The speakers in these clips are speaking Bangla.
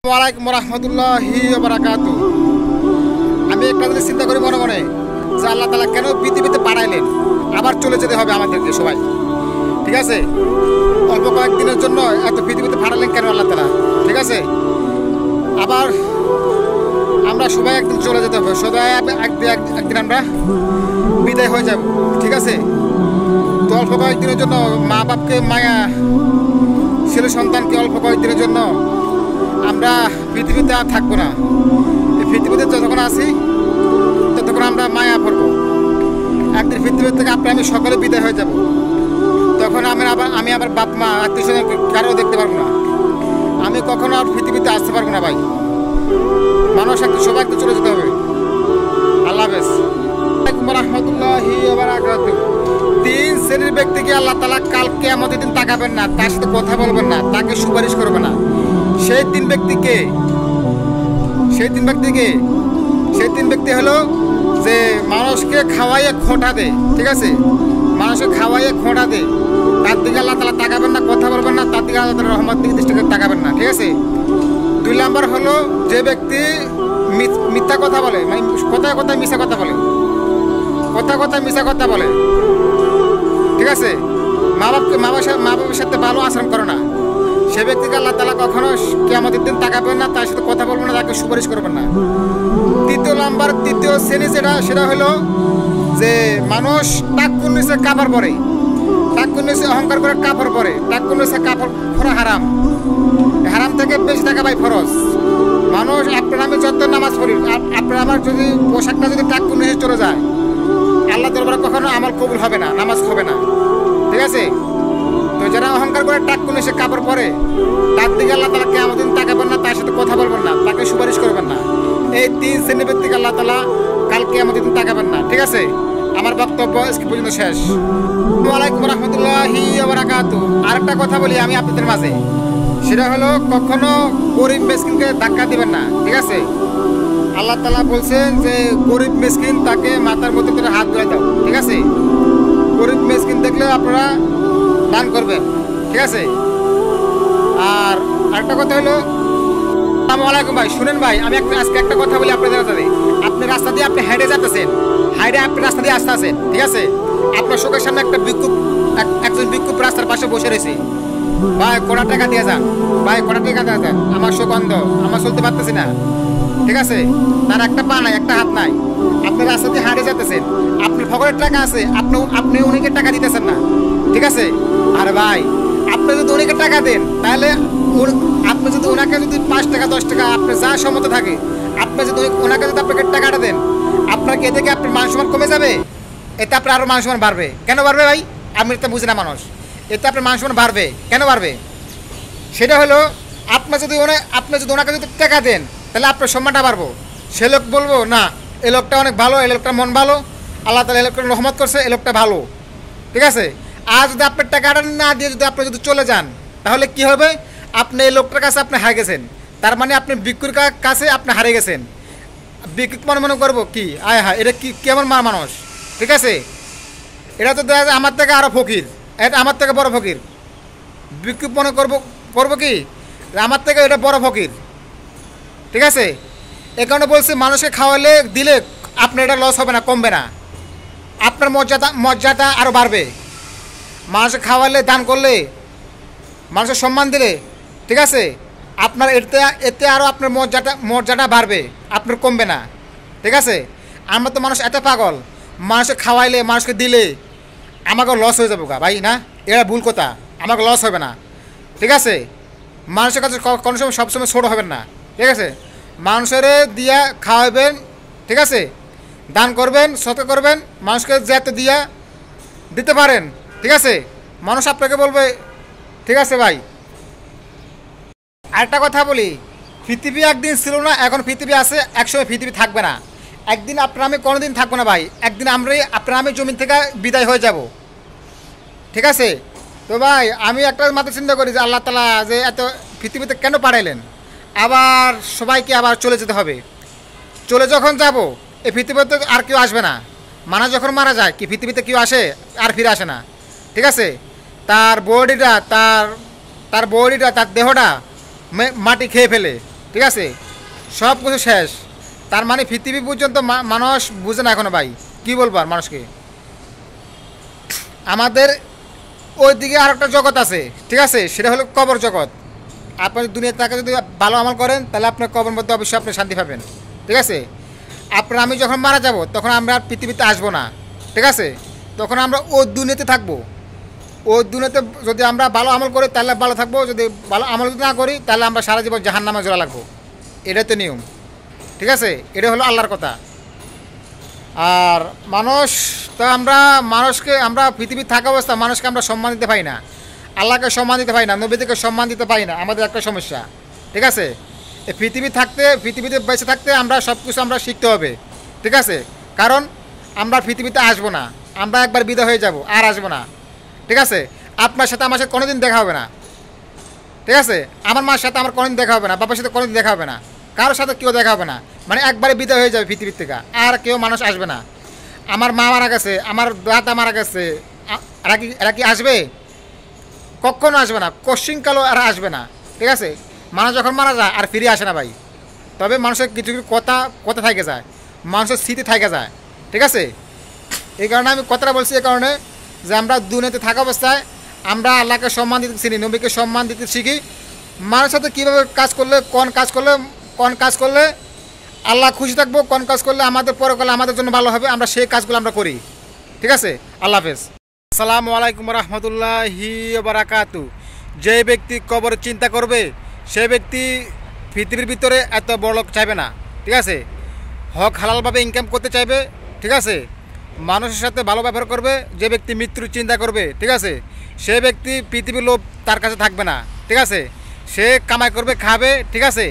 ওয়ালাইকুম রহমতুল্লাহি ওয়া বারাকাতুহু। আমি একটা জিনিস চিন্তা করি মনে মনে যে আল্লাহ তাআলা কেন পৃথিবীতে পাঠাইলেন, আবার চলে যেতে হবে আমাদেরকে সবাই, ঠিক আছে? অল্প কয়েকদিনের জন্য এত পৃথিবীতে পাঠালেন কেন আল্লাহ তাআলা, ঠিক আছে? আবার আমরা সবাই একদিন চলে যেতে হবে, সবাই একদিন আমরা বিদায় হয়ে যাব, ঠিক আছে? তো অল্প কয়েকদিনের জন্য মা বাপকে মায়া, ছেলে সন্তানকে অল্প কয়েকদিনের জন্য আমরা পৃথিবীতে আর থাকবো না। এই পৃথিবীতে যতক্ষণ আছি ততক্ষণ আমরা মায়া পড়বো। একদিন পৃথিবী থেকে আমি সকলে বিদায় হয়ে যাব। তখন আমি আবার বাপ মা আত্মীয় স্বজন কারো দেখতে পারবো না। আমি কখনো আর পৃথিবীতে আসতে পারবো না ভাই। মানুষ একটু সবাই একটু চলে যেতে হবে। আল্লাহ হাফেজ। ওয়ালাইকুম রহমতুল্লাহি ওয়া বারাকাতুহু। তিন শ্রেণীর ব্যক্তিকে আল্লাহ তাআলা কাল কিয়ামতের দিন তাকাবেন না, তার সাথে কথা বলবেন না, তাকে সুপারিশ করবে না। সেই তিন ব্যক্তি হলো যে মানুষকে খাওয়াইয়ে খোঁটা দেয়, ঠিক আছে? মানুষকে খাওয়াইয়ে খোঁটা দেয়, তার দিকে আল্লাহ তাআলা তাকাবেন না, কথা বলবেন না, তার দিকে আল্লাহ তাআলা রহমত দিকে দৃষ্টিতে তাকাবেন না, ঠিক আছে? 2 নাম্বার হলো যে ব্যক্তি মিথ্যা কথা বলে, মানে কথায় কথায় মিথ্যা কথা বলে, ঠিক আছে? মা বাবার সাথে ভালো আচরণ করে না, সে ব্যক্তিকে আল্লাহ তাআলা কখনো কিয়ামতের দিন তাকাবেন না, তার সাথে কথা বলবেন না, তাকে সুপারিশ করবেন না। তৃতীয় শ্রেণী সেটা হলো যে মানুষ টাকুর নিচে কাপড় পরে, টাকুর নিচে অহংকার করে কাপড় পরে, টাকুর নিচে কাপড় পরা হারাম থেকে বেশি টাকা পাই ফরজ। মানুষ আপনার আমি যত নামাজ পড়ি, আপনার আমার যদি পোশাকটা যদি টাকুর নিচে চলে যায়, আল্লাহ দরবারে কখনো আমল কবুল হবে না, নামাজ হবে না, ঠিক আছে? তো যারা অহংকার করে টাক করে সে কাপড় পরে, তার দিকে আল্লাহ তাআলা কিয়ামতের দিন তাকাবেন না, তার সাথে কথা বলবেন না, তাকে সুপারিশ করবেন না। এই 3 শ্রেণীর ব্যক্তিকে আল্লাহ তাআলা কাল কিয়ামতের দিন তাকাবেন না, ঠিক আছে? আমার বক্তব্য আজকে পর্যন্ত শেষ। ওয়ালাইকুম রহমতুল্লাহি ওয়া বারাকাতুহু। আরেকটা কথা বলি আমি আপনাদের মাঝে, সেটা হলো কখনো গরিব মিসকিনকে ধাক্কা দিবেন না, ঠিক আছে? আল্লাহ তাআলা বলছেন যে গরিব মিসকিন তাকে মাথার মধ্যে করে হাত ধরে দাও, ঠিক আছে? গরিব মিসকিন দেখলে আপনারা দান করবেন, ঠিক আছে? আর আরেকটা কথা হলো, আসসালামু আলাইকুম ভাই, শুনেন ভাই, আমি আজকে একটা কথা বলি আপনাদের সাথে। আপনি রাস্তা দিয়ে আপনি হেঁটে যাচ্ছেন, আপনি রাস্তা দিয়ে আসতে আছেন, ঠিক আছে? আপনার চোখের সামনে একজন ভিক্ষুক রাস্তার পাশে বসে রয়েছে। ভাই কটা টাকা দিয়ে যান, আমার চোখ অন্ধ, আমার চলতে পারতেছি না, ঠিক আছে? তার একটা পা নাই, একটা হাত নাই, আপনি রাস্তা দিয়ে হাঁটে যেতেছেন, আপনার পকেটের টাকা আছে, আপনি উনিকে টাকা দিতেছেন না, ঠিক আছে? আর ভাই আপনি যদি উনিকে টাকা দেন, তাহলে আপনি যদি ওনাকে যদি 5 টাকা 10 টাকা আপনার যা সম্মত থাকে, আপনি যদি ওনাকে যদি আপনাকে টাকাটা দেন, আপনাকে এতে কি আপনার মান সম্মান কমে যাবে? এতে আপনার আরও মান সম্মান বাড়বে। কেন বাড়বে ভাই? আমি এটা বুঝি না মানুষ। এতে আপনার মান সম্মান বাড়বে, কেন বাড়বে? সেটা হলো আপনি যদি ওনাকে যদি টাকা দেন, তাহলে আপনার সম্মানটা বাড়বো। সে লোক বলবো না, এই লোকটা অনেক ভালো, এই লোকটা মন ভালো, আল্লাহ তাআলা এই লোকটা রহমত করছে, এই লোকটা ভালো, ঠিক আছে? আর যদি আপনার টাকাটা না দিয়ে যদি আপনি যদি চলে যান, তাহলে কি হবে? আপনি এই লোকটার কাছে আপনি হারিয়ে গেছেন, তার মানে আপনি ভিক্ষুর কাছে আপনি হারিয়ে গেছেন। ভিক্ষুক মনে করবো কি, আয় হ্যাঁ, এটা কি কেমন মানুষ, ঠিক আছে? এটা তো দেখা যায় আমার থেকে আরও ফকির, এটা আমার থেকে বড় ফকির। ভিক্ষুক মনে করবো কি আমার থেকে এটা বড় ফকির, ঠিক আছে? এ কারণে বলছি, মানুষকে খাওয়ালে দিলে আপনার এটা লস হবে না, কমবে না, আপনার মর্যাদা আরও বাড়বে। মানুষকে খাওয়ালে, দান করলে, মানুষের সম্মান দিলে, ঠিক আছে, আপনার এতে আরও আপনার মর্যাদা বাড়বে, আপনার কমবে না, ঠিক আছে? আমরা তো মানুষ এত পাগল, মানুষকে খাওয়াইলে, মানুষকে দিলে আমাকে লস হয়ে যাবো গা ভাই, না? এটা ভুল কথা, আমাকে লস হবে না, ঠিক আছে? মানুষের কাছে কোনো সময় সবসময় ছোটো হবেন না, ঠিক আছে? মানুষের দিয়া খাওয়াবেন, ঠিক আছে? দান করবেন, সৎকার করবেন, মানুষকে যাতে দিয়া দিতে পারেন, ঠিক আছে? মানুষ আপনাকে বলবে, ঠিক আছে ভাই। আরেকটা কথা বলি, পৃথিবী একদিন ছিল না, এখন পৃথিবী আছে, একসময় পৃথিবী থাকবে না। একদিন আপনার আমি কোনোদিন থাকবো না ভাই, একদিন আপনার আমি জমিন থেকে বিদায় হয়ে যাব, ঠিক আছে? তো ভাই আমি একটা মাত্র চিন্তা করি যে আল্লাহ তাআলা যে এত পৃথিবীতে কেন পাঠাইলেন, আবার সবাইকে আবার চলে যেতে হবে। চলে যখন যাব, এই পৃথিবীতে আর কেউ আসবে না। মানুষ যখন মারা যায়, কি পৃথিবীতে কেউ আসে? আর ফিরে আসে না, ঠিক আছে? তার বডিটা, তার দেহটা মাটি খেয়ে ফেলে, ঠিক আছে, সব কিছু শেষ। তার মানে পৃথিবী পর্যন্ত মানুষ বুঝে না এখনো ভাই, কি বলবো আর মানুষকে। আমাদের ওই দিকে আর একটা জগৎ আছে, ঠিক আছে, সেটা হলো কবর জগৎ। আপনি দুনিয়ার তাকে যদি ভালো আমল করেন তাহলে আপনার কবর মধ্যে অবশ্যই আপনি শান্তি পাবেন, ঠিক আছে। আমি যখন মারা যাব তখন আমরা আর পৃথিবীতে আসবো না, ঠিক আছে। তখন আমরা ওই দুনিয়াতে থাকবো। ওই দুনিয়াতে যদি আমরা ভালো আমল করি তাহলে ভালো থাকবো, যদি ভালো আমল যদি না করি তাহলে আমরা সারা জীবন জাহান্নামে জোড়া লাগবো। এটাই তো নিয়ম, ঠিক আছে। এটা হলো আল্লাহর কথা। আর মানুষ তো আমরা পৃথিবী থাকা অবস্থা মানুষকে আমরা সম্মান দিতে পারি না, আল্লাহকে সম্মান দিতে পারি না, নবীদেরকে সম্মান দিতে পারি না। আমাদের একটা সমস্যা, ঠিক আছে। এই পৃথিবীতে বেঁচে থাকতে আমরা সব কিছু আমরা শিখতে হবে, ঠিক আছে। কারণ আমরা পৃথিবীতে আসবো না, আমরা একবার বিদায় হয়ে যাব, আর আসবো না, ঠিক আছে। আপনার সাথে আমার সাথে কোনোদিন দেখা হবে না, ঠিক আছে। আমার মার সাথে আমার কোনোদিন দেখা হবে না, বাবার সাথে কোনোদিন দেখা হবে না, কারোর সাথে কেউ দেখা হবে না। মানে একবারে বিদায় হয়ে যাবে পৃথিবীর থেকে, আর কেউ মানুষ আসবে না। আমার মা মারা গেছে, আমার দাদা মারা গেছে, এরা কি আসবে? কখনো আসবে না, কোশ্চিনকালও এরা আসবে না, ঠিক আছে। মানুষ যখন মারা যায় আর ফিরে আসে না ভাই। তবে মানুষের কিছু কিছু কথা থেকে যায়, মানুষের স্মৃতি থেকে যায়, ঠিক আছে। এই কারণে আমি কথাটা বলছি, এই কারণে যে আমরা দুনিয়াতে থাকা অবস্থায় আমরা আল্লাহকে সম্মান দিতে শিখি, নবীকে সম্মান দিতে শিখি। মানুষের সাথে কীভাবে কাজ করলে কোন কাজ করলে আল্লাহ খুশি থাকবো, কোন কাজ করলে আমাদের পরকালে আমাদের জন্য ভালো হবে, আমরা সেই কাজগুলো আমরা করি, ঠিক আছে। আল্লাহ হাফেজ। আসসালামু আলাইকুম রহমতুল্লাহি বারাকাতু। যে ব্যক্তি কবর চিন্তা করবে সে ব্যক্তি পৃথিবীর ভিতরে এত বড় লোক চাইবে না, ঠিক আছে। হক হালালভাবে ইনকাম করতে চাইবে, ঠিক আছে। মানুষের সাথে ভালো ব্যবহার করবে। যে ব্যক্তি মৃত্যুর চিন্তা করবে, ঠিক আছে, সে ব্যক্তি পৃথিবীর লোভ তার কাছে থাকবে না, ঠিক আছে। সে কামাই করবে, খাবে, ঠিক আছে,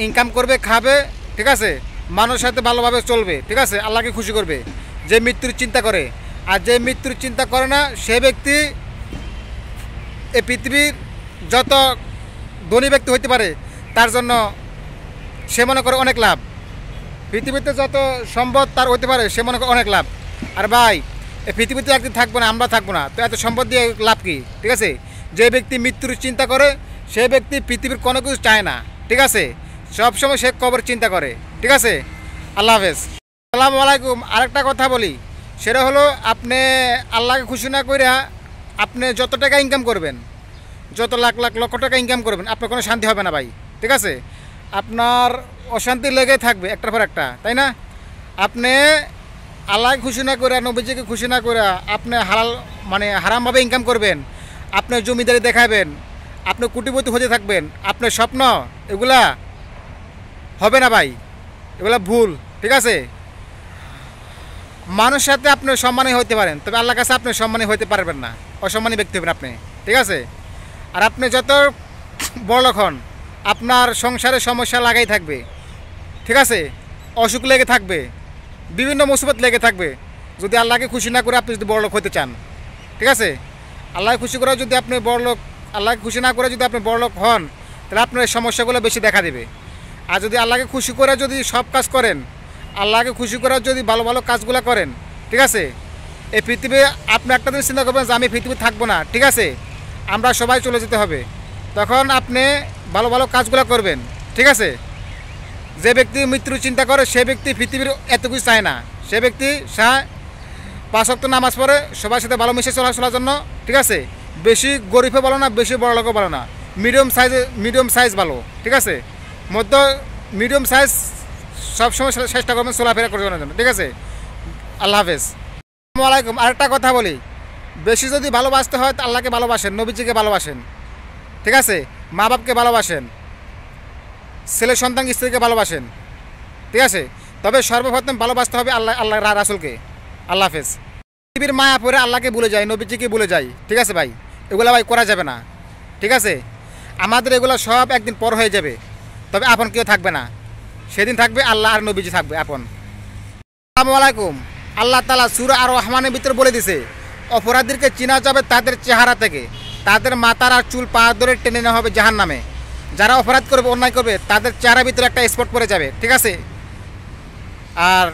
ইনকাম করবে, খাবে, ঠিক আছে, মানুষের সাথে ভালোভাবে চলবে, ঠিক আছে, আল্লাহকে খুশি করবে। যে মৃত্যুর চিন্তা করে, আর যে মৃত্যুর চিন্তা করে না সে ব্যক্তি এই পৃথিবীর যত ধনী ব্যক্তি হইতে পারে তার জন্য সে মনে করে অনেক লাভ। পৃথিবীতে যত সম্পদ তার হইতে পারে সে মনে করে অনেক লাভ। আর ভাই এই পৃথিবীতে একদিন থাকবো না, আমরা থাকবো না, তো এত সম্পদ দিয়ে লাভ কি, ঠিক আছে। যে ব্যক্তি মৃত্যুর চিন্তা করে সে ব্যক্তি পৃথিবীর কোনো কিছু চায় না, ঠিক আছে। সবসময় সে কবর চিন্তা করে, ঠিক আছে। আল্লাহ হাফেজ। আসসালামু আলাইকুম। আরেকটা কথা বলি, সেটা হলো আপনি আল্লাহকে খুশি না কইরা আপনি যত টাকা ইনকাম করবেন, যত লাখ লাখ লক্ষ টাকা ইনকাম করবেন, আপনার কোনো শান্তি হবে না ভাই, ঠিক আছে। আপনার অশান্তি লেগে থাকবে একটার পর একটা, তাই না। আপনি আল্লাহকে খুশি না করে, নবীজিকে খুশি না করে আপনি হারামভাবে ইনকাম করবেন, আপনি জমিদারি দেখাবেন, আপনি কোটিপতি হতে থাকবেন, আপনার স্বপ্ন এগুলা হবে না ভাই, এগুলা ভুল, ঠিক আছে। মানুষের সাথে আপনি সম্মানী হইতে পারেন, তবে আল্লাহর কাছে আপনি সম্মানী হইতে পারবেন না, অসম্মানী ব্যক্তি হবেন আপনি, ঠিক আছে। আর আপনি যত বড় হন আপনার সংসারে সমস্যা লাগাই থাকবে, ঠিক আছে, অসুখ লেগে থাকবে, বিভিন্ন মুসিবত লেগে থাকবে, যদি আল্লাহকে খুশি না করে আপনি যদি বড় লোক হতে চান, ঠিক আছে। আল্লাহকে খুশি করে যদি আপনি আল্লাহকে খুশি না করে যদি আপনি বড় লোক হন তাহলে আপনার এই সমস্যাগুলো বেশি দেখা দেবে। আর যদি আল্লাহকে খুশি করে যদি সব কাজ করেন, আল্লাহকে খুশি করার যদি ভালো ভালো কাজগুলো করেন, ঠিক আছে, এই পৃথিবী আপনি একটা দিন চিন্তা করবেন যে আমি পৃথিবী থাকবো না, ঠিক আছে, আমরা সবাই চলে যেতে হবে, তখন আপনি ভালো ভালো কাজগুলো করবেন, ঠিক আছে। যে ব্যক্তি মৃত্যুর চিন্তা করে সে ব্যক্তি পৃথিবীর এত কিছু চায় না, সে ব্যক্তি 5 ওয়াক্ত নামাজ পড়ে, সবার সাথে ভালো মিশে চলার জন্য, ঠিক আছে। বেশি গরিবও ভালো না, বেশি বড় লোকও ভালো না, মিডিয়াম সাইজ ভালো, ঠিক আছে। মিডিয়াম সাইজ সবসময় চেষ্টা করবেন চলাফেরা করার জন্য, ঠিক আছে। আল্লাহ হাফেজ। আসসালামু আলাইকুম। আরেকটা কথা বলি, বেশি যদি ভালোবাসতে হয় আল্লাহকে ভালোবাসেন, নবীজিকে ভালোবাসেন, ঠিক আছে, মা বাপকে ভালোবাসেন, ছেলে সন্তান স্ত্রীকে ভালোবাসেন, ঠিক আছে। তবে সর্বপ্রথম ভালোবাসতে হবে আল্লাহ রাসূলকে। আল্লাহ হাফেজ। পৃথিবীর মায়া পরে আল্লাহকে ভুলে যায়, নবীজিকে ভুলে যায়, ঠিক আছে ভাই, এগুলো ভাই করা যাবে না, ঠিক আছে। আমাদের এগুলো সব একদিন পর হয়ে যাবে, তবে আপন কেউ থাকবে না, সেদিন থাকবে আল্লাহ আর নবীজি থাকবে আপন। আসসালামু আলাইকুম। আল্লাহ তাআলা সূরা আর রহমানের ভিতরে বলে দিছে, অপরাধীদেরকে চেনা যাবে তাদের চেহারা থেকে, তাদের মাথার আর চুল পা ধরে টেনে নেওয়া হবে জাহান্নামে। যারা অপরাধ করবে, অন্যায় করবে, তাদের চেহারার ভিতরে একটা স্পট পড়ে যাবে, ঠিক আছে। আর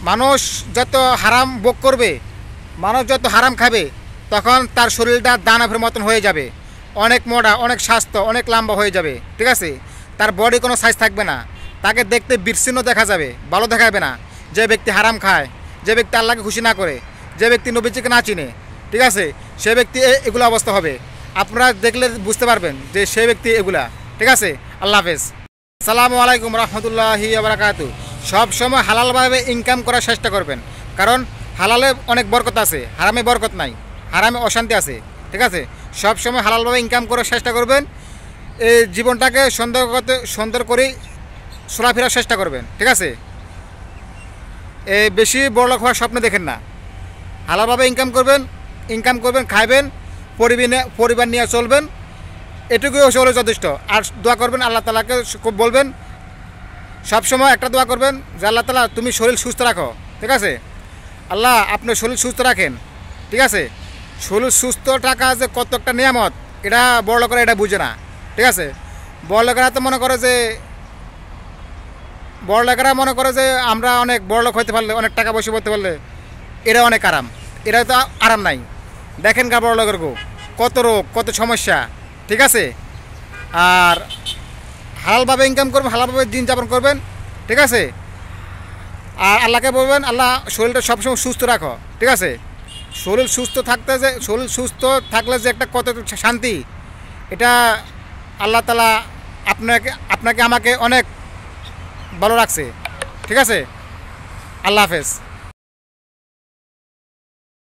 মানুষ যত হারাম ভোগ করবে, মানুষ যত হারাম খাবে, তখন তার শরীরটা দানবের মতন হয়ে যাবে, অনেক মোটা, অনেক স্বাস্থ্য, অনেক লম্বা হয়ে যাবে, ঠিক আছে। তার বডি কোনো সাইজ থাকবে না, তাকে দেখতে বিচ্ছিন্ন দেখা যাবে, ভালো দেখাবে না। যে ব্যক্তি হারাম খায়, যে ব্যক্তি আল্লাহকে খুশি না করে, যে ব্যক্তি নবীজিকে না চিনে, ঠিক আছে, সে ব্যক্তি এগুলো অবস্থা হবে। আপনারা দেখলে বুঝতে পারবেন যে সে ব্যক্তি এগুলা। ঠিক আছে, আল্লাহ হাফেজ। আসসালামু আলাইকুম রহমতুল্লাহি ওয়া বারাকাতু। সব সময় হালালভাবে ইনকাম করার চেষ্টা করবেন, কারণ হালালে অনেক বরকত আছে, হারামে বরকত নাই, হারামে অশান্তি আছে। ঠিক আছে, সব সময় হালালভাবে ইনকাম করার চেষ্টা করবেন। এই জীবনটাকে সুন্দর করে চলাফেরার চেষ্টা করবেন। ঠিক আছে, এই বেশি বড়লোক হওয়ার স্বপ্ন দেখেন না, হালালভাবে ইনকাম করবেন, খাইবেন, পরিবার নিয়ে চলবেন, এটুকুই হলে যথেষ্ট। আর দোয়া করবেন, আল্লাহ তাআলাকে বলবেন, সবসময় একটা দোয়া করবেন যে আল্লাহ তাআলা তুমি শরীর সুস্থ রাখো। ঠিক আছে, আল্লাহ আপনি শরীর সুস্থ রাখেন। ঠিক আছে, শরীর সুস্থ টাকা যে কত একটা নিয়ামত, এটা বড় লোকেরা এটা বুঝে না। ঠিক আছে, বড় লোকেরা তো মনে করে যে আমরা অনেক বড় লোক হইতে পারলে, অনেক টাকা পয়সা করতে পারলে এরা অনেক আরাম। এরা তো আরাম নাই। দেখেন গা বড় লোকের কত রোগ, কত সমস্যা। ঠিক আছে, আর হালালভাবে ইনকাম করবেন, হালালভাবে দিন যাপন করবেন। ঠিক আছে, আর আল্লাহকে বলবেন আল্লাহ শরীরটা সবসময় সুস্থ রাখো। ঠিক আছে, শরীর সুস্থ থাকলে যে একটা কত শান্তি, এটা আল্লাহ তাআলা আপনাকে আমাকে অনেক ভালো রাখছে। ঠিক আছে, আল্লাহ হাফেজ।